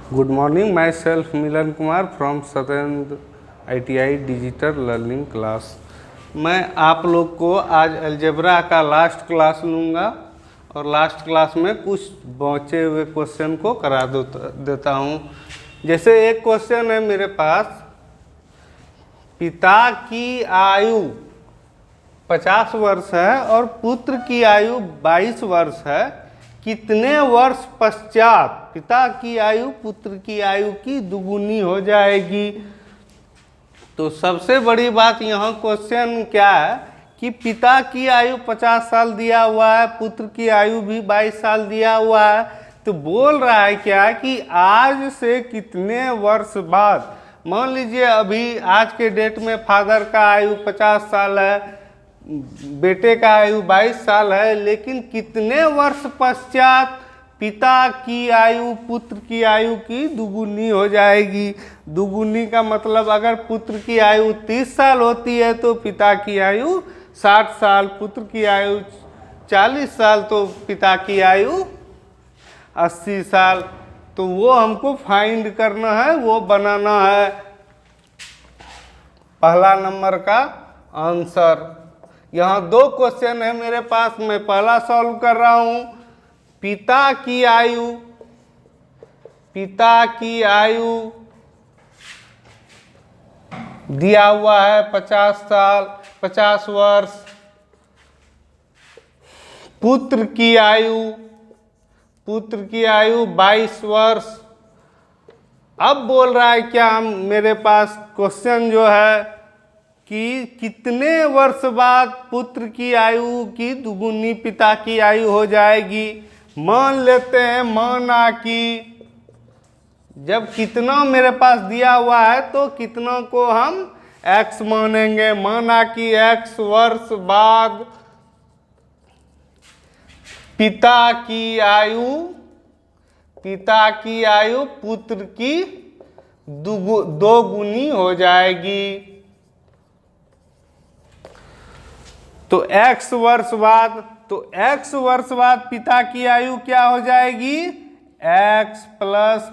Good morning, my self Milan Kumar from Satyendra ITI digital learning class. मैं आप लोग को आज अलजेब्रा का लास्ट क्लास लूँगा और लास्ट क्लास में कुछ बचे हुए क्वेश्चन को करा देता हूँ। जैसे एक क्वेश्चन है मेरे पास, पिता की आयु 50 वर्ष है और पुत्र की आयु 22 वर्ष है। कितने वर्ष पश्चात पिता की आयु पुत्र की आयु की दुगुनी हो जाएगी? तो सबसे बड़ी बात यहाँ क्वेश्चन क्या है कि पिता की आयु 50 साल दिया हुआ है, पुत्र की आयु भी 22 साल दिया हुआ है। तो बोल रहा है क्या कि आज से कितने वर्ष बाद, मान लीजिए अभी आज के डेट में फादर का आयु 50 साल है, बेटे का आयु 22 साल है, लेकिन कितने वर्ष पश्चात पिता की आयु पुत्र की आयु की दुगुनी हो जाएगी? दुगुनी का मतलब अगर पुत्र की आयु 30 साल होती है तो पिता की आयु 60 साल, पुत्र की आयु 40 साल तो पिता की आयु 80 साल। तो वो हमको फाइंड करना है, वो बनाना है पहला नंबर का आंसर। यहाँ दो क्वेश्चन है मेरे पास, मैं पहला सॉल्व कर रहा हूँ। पिता की आयु दिया हुआ है 50 साल, 50 वर्ष। पुत्र की आयु 22 वर्ष। अब बोल रहा है क्या, मेरे पास क्वेश्चन जो है कि कितने वर्ष बाद पुत्र की आयु की दुगुनी पिता की आयु हो जाएगी? मान लेते हैं, माना कि जब कितना मेरे पास दिया हुआ है तो कितना को हम x मानेंगे। माना कि x वर्ष बाद पिता की आयु पुत्र की दो गुनी हो जाएगी। तो x वर्ष बाद पिता की आयु क्या हो जाएगी? 50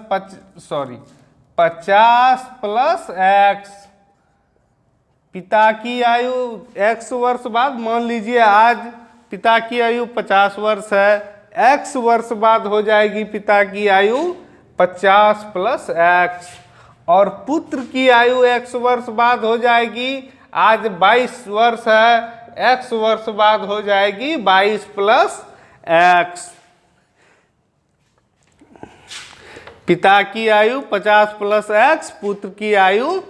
प्लस x। पिता की आयु x वर्ष बाद, मान लीजिए आज पिता की आयु 50 वर्ष है, x वर्ष बाद हो जाएगी पिता की आयु 50 प्लस x। और पुत्र की आयु x वर्ष बाद हो जाएगी, आज 22 वर्ष है, x वर्ष बाद हो जाएगी 22 प्लस x। पिता की आयु 50 प्लस x, पुत्र की आयु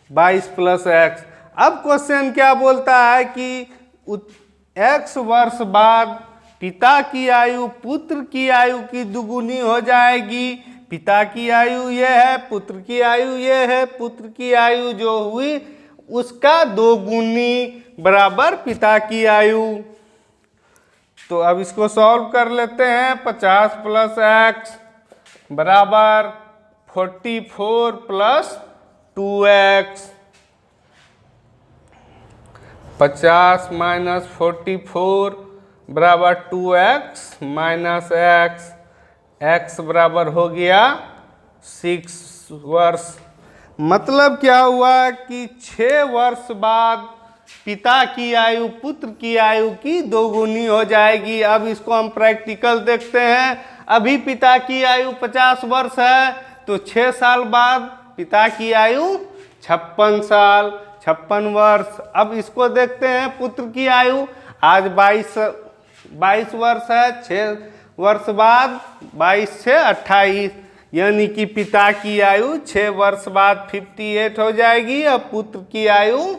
22 प्लस x। अब क्वेश्चन क्या बोलता है कि x वर्ष बाद पिता की आयु पुत्र की आयु की दुगुनी हो जाएगी। पिता की आयु ये है, पुत्र की आयु ये है, पुत्र की आयु जो हुई उसका दोगुनी बराबर पिता की आयु। तो अब इसको सॉल्व कर लेते हैं। 50 प्लस x बराबर 44 प्लस 2x। 50 माइनस 44 बराबर 2x माइनस x। x बराबर हो गया 6 वर्ष। मतलब क्या हुआ कि 6 वर्ष बाद पिता की आयु पुत्र की आयु की दोगुनी हो जाएगी। अब इसको हम प्रैक्टिकल देखते हैं। अभी पिता की आयु 50 वर्ष है, तो 6 साल बाद पिता की आयु 56 साल, 56 वर्ष। अब इसको देखते हैं पुत्र की आयु, आज 22 वर्ष है, 6 वर्ष बाद 22 से 28, यानी कि पिता की आयु 6 वर्ष बाद 58 हो जाएगी और पुत्र की आयु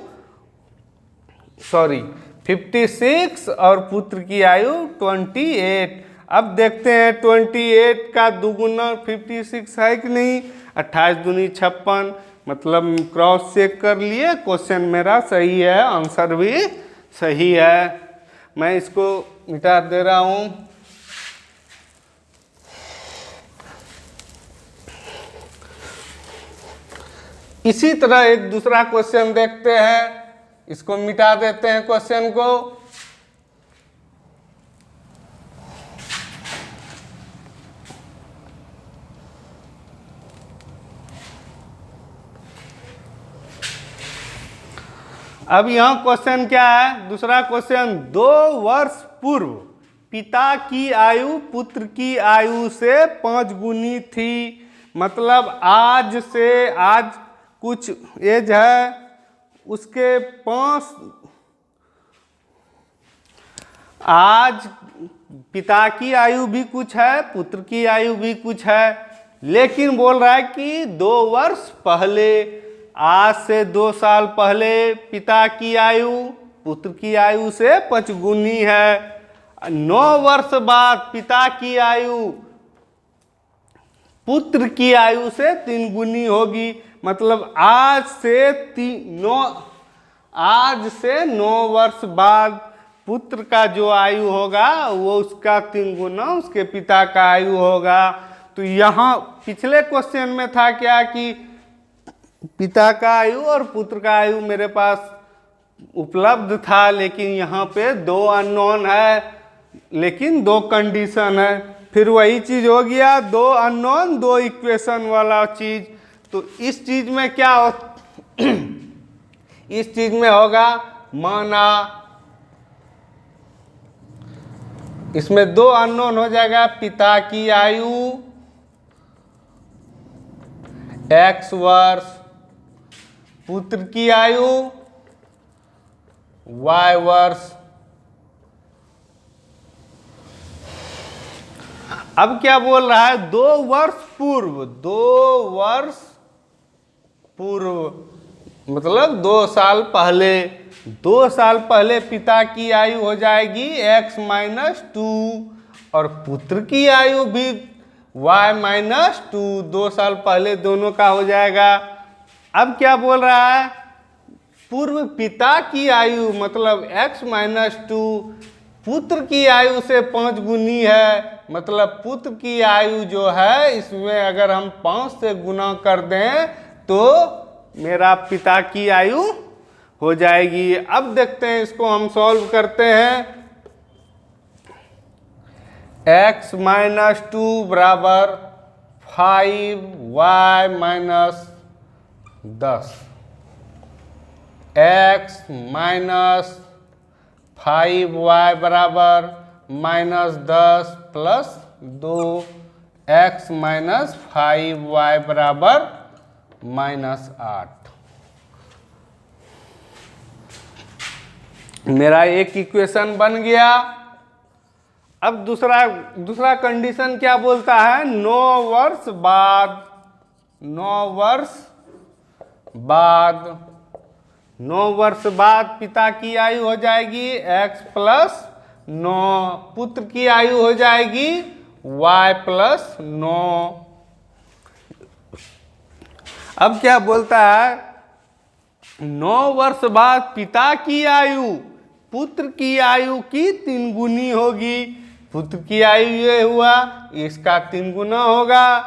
56 और पुत्र की आयु 28। अब देखते हैं 28 का दुगुना 56 है कि नहीं? 28 दूनी 56, मतलब क्रॉस चेक कर लिए, क्वेश्चन मेरा सही है, आंसर भी सही है। मैं इसको मिटा दे रहा हूँ। इसी तरह एक दूसरा क्वेश्चन देखते हैं, इसको मिटा देते हैं क्वेश्चन को। अब यहाँ क्वेश्चन क्या है, दूसरा क्वेश्चन, 2 वर्ष पूर्व पिता की आयु पुत्र की आयु से 5 गुनी थी। मतलब आज से, आज कुछ एज है उसके 5, आज पिता की आयु भी कुछ है, पुत्र की आयु भी कुछ है, लेकिन बोल रहा है कि 2 वर्ष पहले, आज से 2 साल पहले पिता की आयु पुत्र की आयु से 5 गुनी है। 9 वर्ष बाद पिता की आयु पुत्र की आयु से 3 गुनी होगी। मतलब आज से 9 वर्ष बाद पुत्र का जो आयु होगा वो उसका 3 गुना उसके पिता का आयु होगा। तो यहाँ पिछले क्वेश्चन में था क्या कि पिता का आयु और पुत्र का आयु मेरे पास उपलब्ध था, लेकिन यहाँ पे 2 अननोन है, लेकिन 2 कंडीशन है। फिर वही चीज हो गया, 2 अननोन 2 इक्वेशन वाला चीज। तो इस चीज में क्या हो इस चीज में होगा, माना इसमें 2 अननोन हो जाएगा, पिता की आयु x वर्ष, पुत्र की आयु y वर्ष। अब क्या बोल रहा है, 2 वर्ष पूर्व, 2 वर्ष पूर्व मतलब 2 साल पहले, 2 साल पहले पिता की आयु हो जाएगी x माइनस 2 और पुत्र की आयु भी y माइनस 2, 2 साल पहले दोनों का हो जाएगा। अब क्या बोल रहा है, पूर्व पिता की आयु मतलब x माइनस 2 पुत्र की आयु से 5 गुनी है। मतलब पुत्र की आयु जो है इसमें अगर हम 5 से गुना कर दें तो मेरा पिता की आयु हो जाएगी। अब देखते हैं, इसको हम सॉल्व करते हैं। x माइनस 2 बराबर 5y minus 10, x minus 5y बराबर minus 10 plus 2, x minus 5y बराबर माइनस 8। मेरा एक इक्वेशन बन गया। अब दूसरा कंडीशन क्या बोलता है, 9 वर्ष बाद, 9 वर्ष बाद पिता की आयु हो जाएगी x प्लस 9, पुत्र की आयु हो जाएगी y प्लस 9। अब क्या बोलता है, 9 वर्ष बाद पिता की आयु पुत्र की आयु की 3 गुनी होगी। पुत्र की आयु ये हुआ, इसका 3 गुना होगा।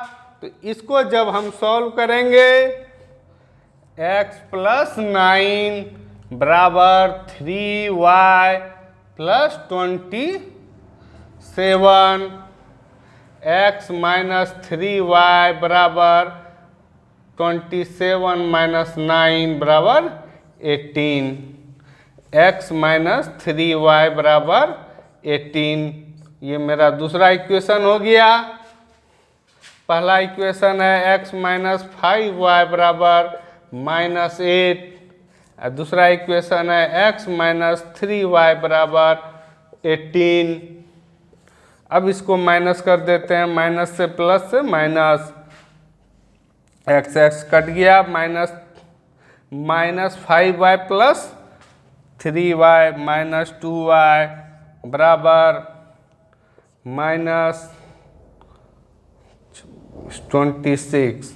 तो इसको जब हम सॉल्व करेंगे, x प्लस 9 बराबर 3y plus 27, x minus 3y बराबर 27 माइनस 9 बराबर 18, x माइनस 3y बराबर 18। ये मेरा दूसरा इक्वेशन हो गया। पहला इक्वेशन है x माइनस 5y बराबर माइनस 8, दूसरा इक्वेशन है x माइनस 3y बराबर 18। अब इसको माइनस कर देते हैं, माइनस से प्लस से माइनस, x कट गया, minus 5y plus 3y minus 2y बराबर माइनस 26,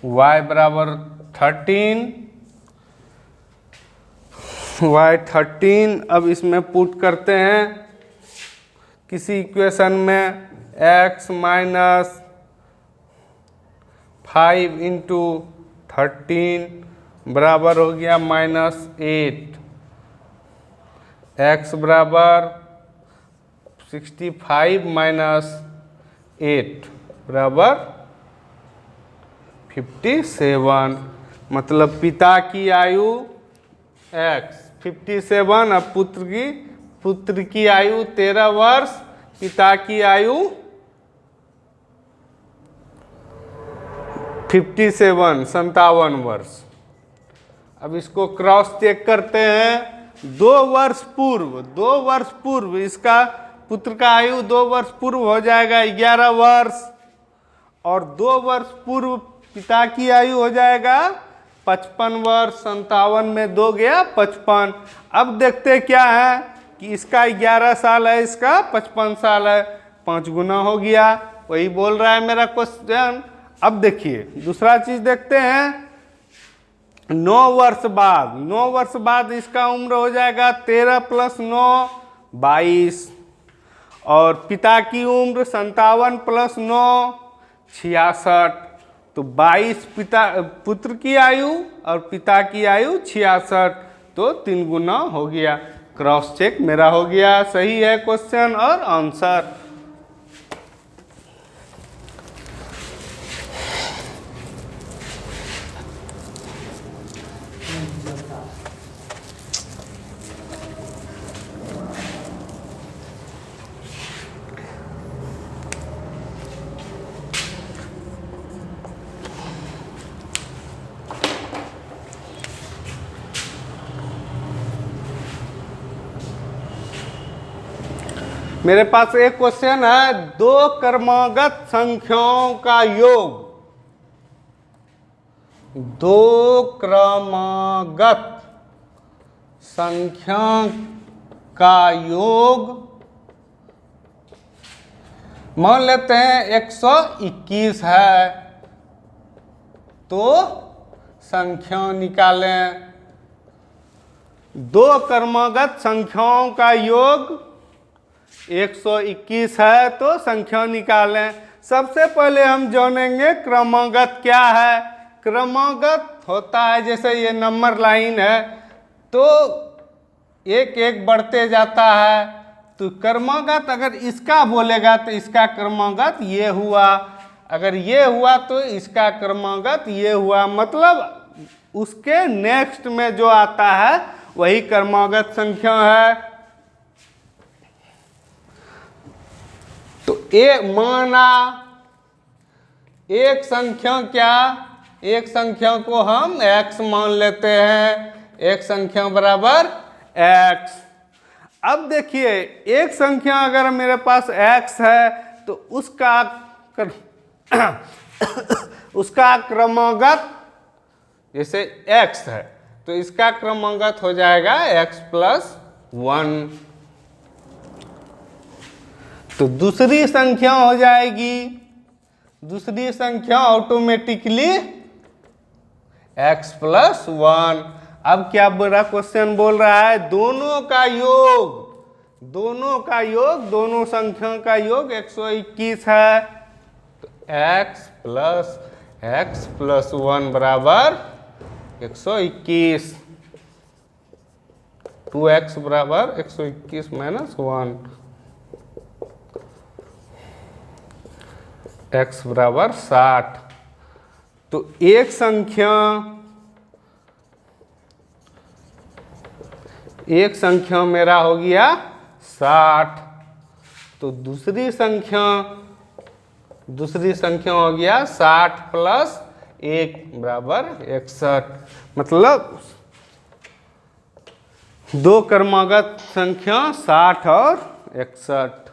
y बराबर 13, y 13। अब इसमें पुट करते हैं किसी इक्वेशन में, x माइनस 5 इंटू 13 बराबर हो गया माइनस 8, x बराबर 65 माइनस 8 बराबर 57। मतलब पिता की आयु x 57। अब पुत्र की आयु 13 वर्ष, पिता की आयु 57 वर्ष। अब इसको क्रॉस चेक करते हैं। 2 वर्ष पूर्व इसका पुत्र का आयु 2 वर्ष पूर्व हो जाएगा 11 वर्ष, और 2 वर्ष पूर्व पिता की आयु हो जाएगा 55 वर्ष। 57 में 2 गया 55। अब देखते क्या है कि इसका 11 साल है, इसका 55 साल है, 5 गुना हो गया। वही बोल रहा है मेरा क्वेश्चन। अब देखिए दूसरा चीज देखते हैं। 9 वर्ष बाद इसका उम्र हो जाएगा 13 + 9 22, और पिता की उम्र 57 + 9 66। तो 22 पुत्र की आयु और पिता की आयु 66, तो 3 गुना हो गया। क्रॉस चेक मेरा हो गया, सही है क्वेश्चन और आंसर। मेरे पास एक क्वेश्चन है। 2 क्रमागत संख्याओं का योग, 2 क्रमागत संख्या का योग, मान लेते हैं 121 है, तो संख्या निकालें। 2 क्रमागत संख्याओं का योग 121 है, तो संख्या निकालें। सबसे पहले हम जानेंगे क्रमागत क्या है। क्रमागत होता है जैसे ये नंबर लाइन है, तो एक एक बढ़ते जाता है। तो क्रमागत अगर इसका बोलेगा तो इसका क्रमागत ये हुआ, अगर ये हुआ तो इसका क्रमागत ये हुआ, मतलब उसके नेक्स्ट में जो आता है वही क्रमागत संख्या है। तो माना एक संख्या क्या, एक संख्या को हम x मान लेते हैं। एक संख्या बराबर x। अब देखिए एक संख्या अगर मेरे पास x है तो उसका क्रमागत जैसे x है, तो इसका क्रमागत हो जाएगा x + 1। तो दूसरी संख्या हो जाएगी, दूसरी संख्या ऑटोमेटिकली x + 1। अब क्या बड़ा क्वेश्चन बोल रहा है, दोनों का योग, दोनों संख्या का योग 121 है। तो x + 1 बराबर 121। 2x बराबर 121 - 1, x बराबर 60। तो एक संख्या मेरा हो गया 60। तो दूसरी संख्या हो गया 60 + 1 बराबर 61। मतलब 2 क्रमागत संख्या 60 और 61।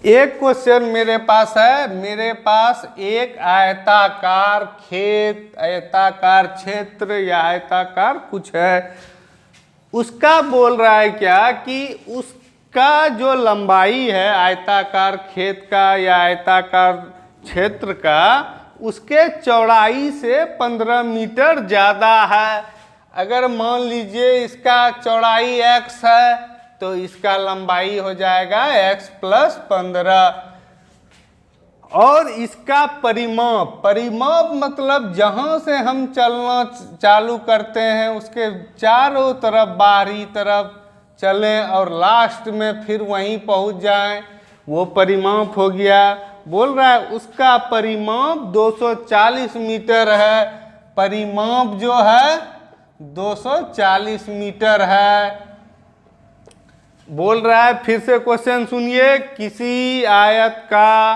एक क्वेश्चन मेरे पास है, मेरे पास एक आयताकार खेत, आयताकार क्षेत्र या आयताकार कुछ है, उसका बोल रहा है क्या कि उसका जो लंबाई है आयताकार खेत का या आयताकार क्षेत्र का, उसके चौड़ाई से 15 मीटर ज़्यादा है। अगर मान लीजिए इसका चौड़ाई x है तो इसका लंबाई हो जाएगा x + 15। और इसका परिमाप, परिमाप मतलब जहाँ से हम चलना चालू करते हैं उसके चारों तरफ बाहरी तरफ चलें और लास्ट में फिर वहीं पहुँच जाएं, वो परिमाप हो गया। बोल रहा है उसका परिमाप 240 मीटर है, परिमाप जो है 240 मीटर है। बोल रहा है, फिर से क्वेश्चन सुनिए, किसी आयत का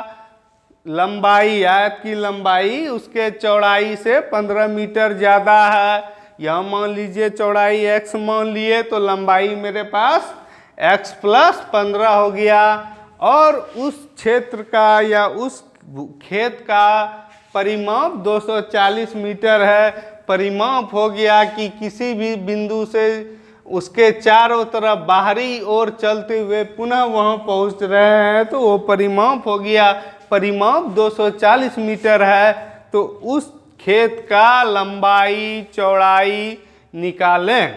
लंबाई, आयत की लंबाई उसके चौड़ाई से 15 मीटर ज़्यादा है। यहाँ मान लीजिए चौड़ाई x मान लिए तो लंबाई मेरे पास x + 15 हो गया। और उस क्षेत्र का या उस खेत का परिमाप 240 मीटर है। परिमाप हो गया कि किसी भी बिंदु से उसके चारों तरफ बाहरी ओर चलते हुए पुनः वहां पहुंच रहे हैं तो वो परिमाप हो गया। परिमाप 240 मीटर है। तो उस खेत का लंबाई चौड़ाई निकालें।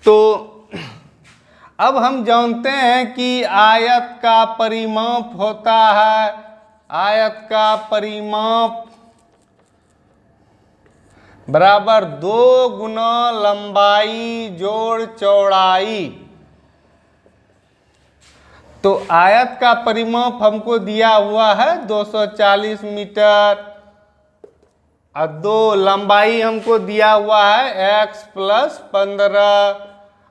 तो अब हम जानते हैं कि आयत का परिमाप होता है, आयत का परिमाप बराबर 2 गुना लंबाई जोड़ चौड़ाई। तो आयत का परिमाप हमको दिया हुआ है 240 मीटर और 2 लंबाई हमको दिया हुआ है x + 15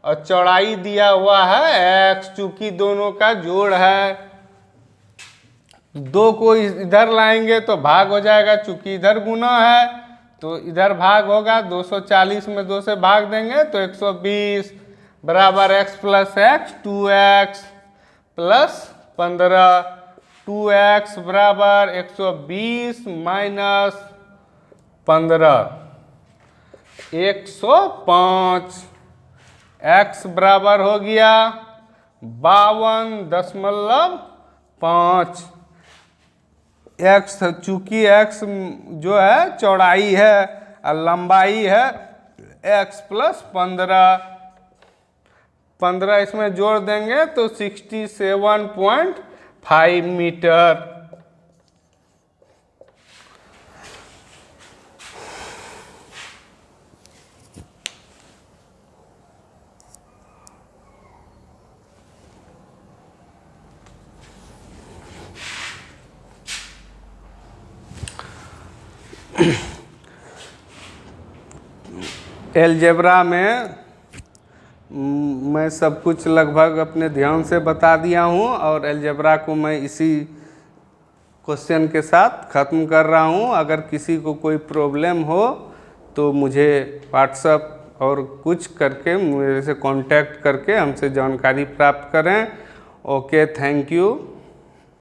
और चौड़ाई दिया हुआ है x, चूंकि दोनों का जोड़ है। 2 को इधर लाएंगे तो भाग हो जाएगा, चूंकि इधर गुना है तो इधर भाग होगा। 240 में 2 से भाग देंगे तो 120 बराबर x + x 2x + 15। 2x बराबर 120 - 15 105। x बराबर हो गया 52.5। x चूंकि x जो है चौड़ाई है और लंबाई है x + 15। 15 इसमें जोड़ देंगे तो 67.5 मीटर। अलजेब्रा में मैं सब कुछ लगभग अपने ध्यान से बता दिया हूँ और अलजेब्रा को मैं इसी क्वेश्चन के साथ ख़त्म कर रहा हूँ। अगर किसी को कोई प्रॉब्लम हो तो मुझे व्हाट्सएप और कुछ करके मेरे से कांटेक्ट करके हमसे जानकारी प्राप्त करें। Okay, thank you.